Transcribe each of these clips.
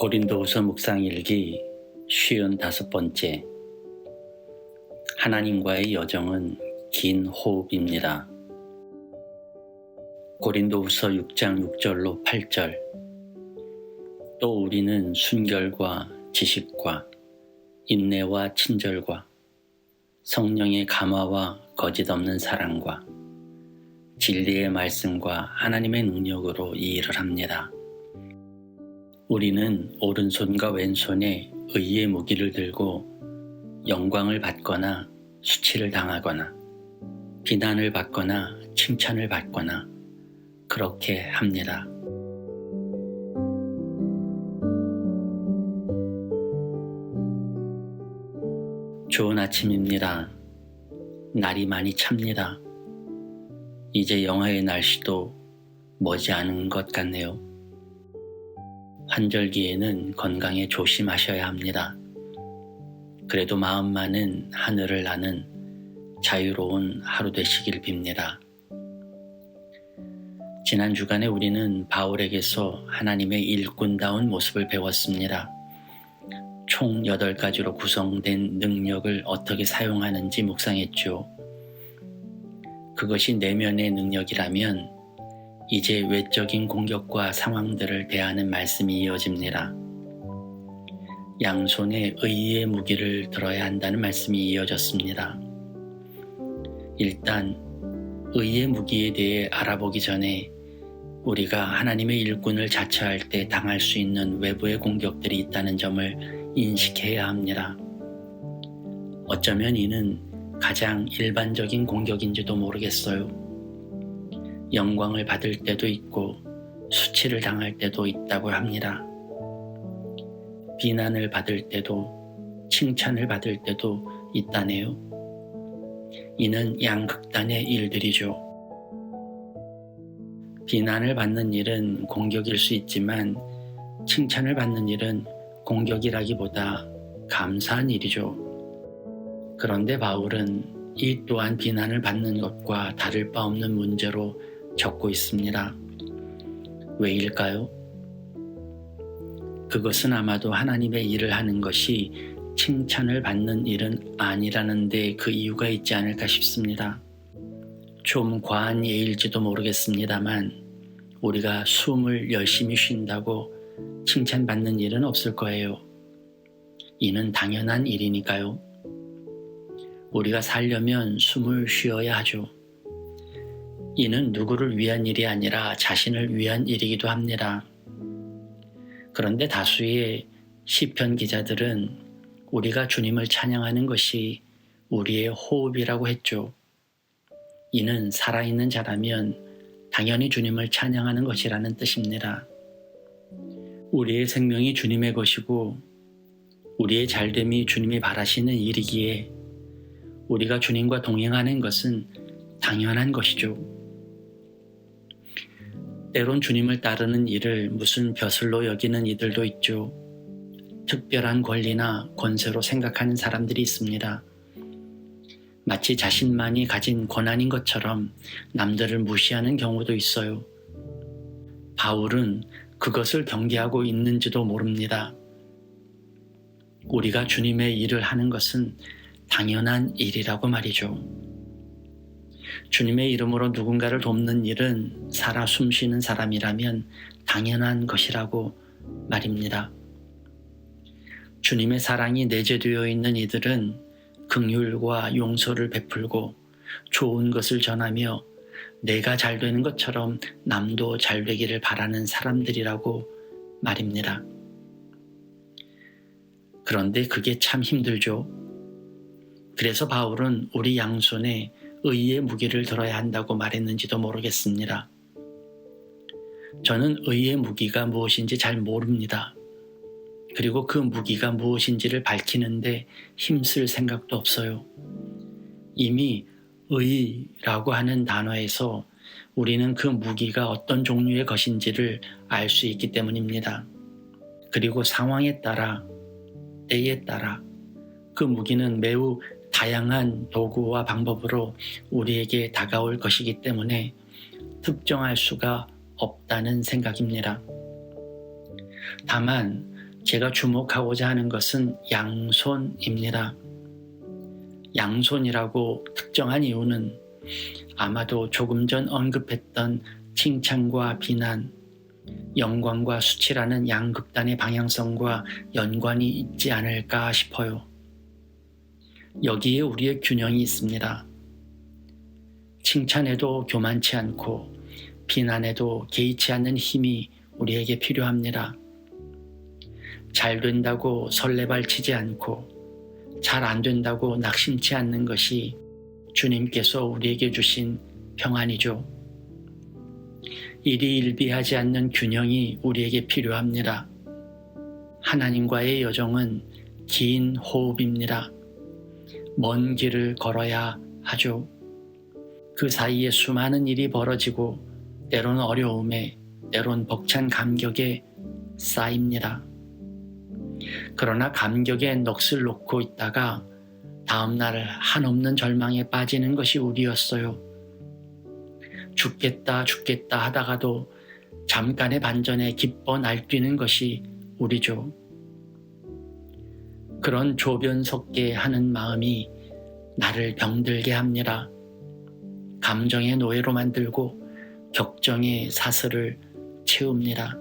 고린도후서 묵상일기 55번째. 하나님과의 여정은 긴 호흡입니다. 고린도후서 6장 6절로 8절. 또 우리는 순결과 지식과 인내와 친절과 성령의 감화와 거짓 없는 사랑과 진리의 말씀과 하나님의 능력으로 이 일을 합니다. 우리는 오른손과 왼손에 의의 무기를 들고 영광을 받거나 수치를 당하거나 비난을 받거나 칭찬을 받거나 그렇게 합니다. 좋은 아침입니다. 날이 많이 찹니다. 이제 영하의 날씨도 머지않은 것 같네요. 환절기에는 건강에 조심하셔야 합니다. 그래도 마음만은 하늘을 나는 자유로운 하루 되시길 빕니다. 지난 주간에 우리는 바울에게서 하나님의 일꾼다운 모습을 배웠습니다. 총 8가지로 구성된 능력을 어떻게 사용하는지 묵상했죠. 그것이 내면의 능력이라면 이제 외적인 공격과 상황들을 대하는 말씀이 이어집니다. 양손에 의의 무기를 들어야 한다는 말씀이 이어졌습니다. 일단 의의 무기에 대해 알아보기 전에 우리가 하나님의 일꾼을 자처할 때 당할 수 있는 외부의 공격들이 있다는 점을 인식해야 합니다. 어쩌면 이는 가장 일반적인 공격인지도 모르겠어요. 영광을 받을 때도 있고 수치를 당할 때도 있다고 합니다. 비난을 받을 때도 칭찬을 받을 때도 있다네요. 이는 양극단의 일들이죠. 비난을 받는 일은 공격일 수 있지만 칭찬을 받는 일은 공격이라기보다 감사한 일이죠. 그런데 바울은 이 또한 비난을 받는 것과 다를 바 없는 문제로 적고 있습니다. 왜일까요? 그것은 아마도 하나님의 일을 하는 것이 칭찬을 받는 일은 아니라는 데 그 이유가 있지 않을까 싶습니다. 좀 과한 예일지도 모르겠습니다만 우리가 숨을 열심히 쉰다고 칭찬받는 일은 없을 거예요. 이는 당연한 일이니까요. 우리가 살려면 숨을 쉬어야 하죠. 이는 누구를 위한 일이 아니라 자신을 위한 일이기도 합니다. 그런데 다수의 시편 기자들은 우리가 주님을 찬양하는 것이 우리의 호흡이라고 했죠. 이는 살아있는 자라면 당연히 주님을 찬양하는 것이라는 뜻입니다. 우리의 생명이 주님의 것이고 우리의 잘됨이 주님이 바라시는 일이기에 우리가 주님과 동행하는 것은 당연한 것이죠. 때론 주님을 따르는 일을 무슨 벼슬로 여기는 이들도 있죠. 특별한 권리나 권세로 생각하는 사람들이 있습니다. 마치 자신만이 가진 권한인 것처럼 남들을 무시하는 경우도 있어요. 바울은 그것을 경계하고 있는지도 모릅니다. 우리가 주님의 일을 하는 것은 당연한 일이라고 말이죠. 주님의 이름으로 누군가를 돕는 일은 살아 숨쉬는 사람이라면 당연한 것이라고 말입니다. 주님의 사랑이 내재되어 있는 이들은 긍휼과 용서를 베풀고 좋은 것을 전하며 내가 잘 되는 것처럼 남도 잘 되기를 바라는 사람들이라고 말입니다. 그런데 그게 참 힘들죠. 그래서 바울은 우리 양손에 의의 무기를 들어야 한다고 말했는지도 모르겠습니다. 저는 의의 무기가 무엇인지 잘 모릅니다. 그리고 그 무기가 무엇인지를 밝히는데 힘쓸 생각도 없어요. 이미 의라고 하는 단어에서 우리는 그 무기가 어떤 종류의 것인지를 알 수 있기 때문입니다. 그리고 상황에 따라, 때에 따라 그 무기는 매우 다양한 도구와 방법으로 우리에게 다가올 것이기 때문에 특정할 수가 없다는 생각입니다. 다만 제가 주목하고자 하는 것은 양손입니다. 양손이라고 특정한 이유는 아마도 조금 전 언급했던 칭찬과 비난, 영광과 수치라는 양극단의 방향성과 연관이 있지 않을까 싶어요. 여기에 우리의 균형이 있습니다. 칭찬에도 교만치 않고 비난에도 개의치 않는 힘이 우리에게 필요합니다. 잘 된다고 설레발치지 않고 잘 안 된다고 낙심치 않는 것이 주님께서 우리에게 주신 평안이죠. 일희일비하지 않는 균형이 우리에게 필요합니다. 하나님과의 여정은 긴 호흡입니다. 먼 길을 걸어야 하죠. 그 사이에 수많은 일이 벌어지고 때론 어려움에, 때론 벅찬 감격에 쌓입니다. 그러나 감격에 넋을 놓고 있다가 다음날 한없는 절망에 빠지는 것이 우리였어요. 죽겠다 하다가도 잠깐의 반전에 기뻐 날뛰는 것이 우리죠. 그런 조변 섞게 하는 마음이 나를 병들게 합니다. 감정의 노예로 만들고 격정의 사슬을 채웁니다.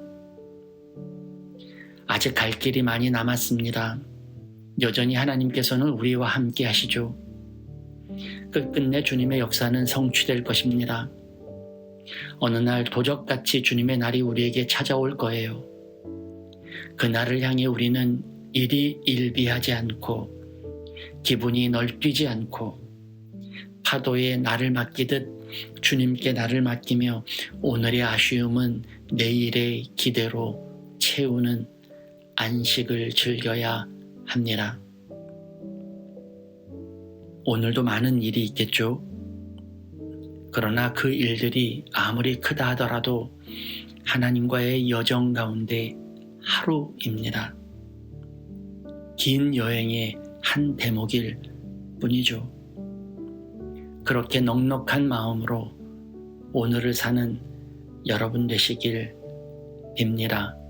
아직 갈 길이 많이 남았습니다. 여전히 하나님께서는 우리와 함께 하시죠. 끝끝내 주님의 역사는 성취될 것입니다. 어느 날 도적같이 주님의 날이 우리에게 찾아올 거예요. 그 날을 향해 우리는 일희일비하지 않고 기분이 널뛰지 않고 파도에 나를 맡기듯 주님께 나를 맡기며 오늘의 아쉬움은 내일의 기대로 채우는 안식을 즐겨야 합니다. 오늘도 많은 일이 있겠죠. 그러나 그 일들이 아무리 크다 하더라도 하나님과의 여정 가운데 하루입니다. 긴 여행의 한 대목일 뿐이죠. 그렇게 넉넉한 마음으로 오늘을 사는 여러분 되시길 빕니다.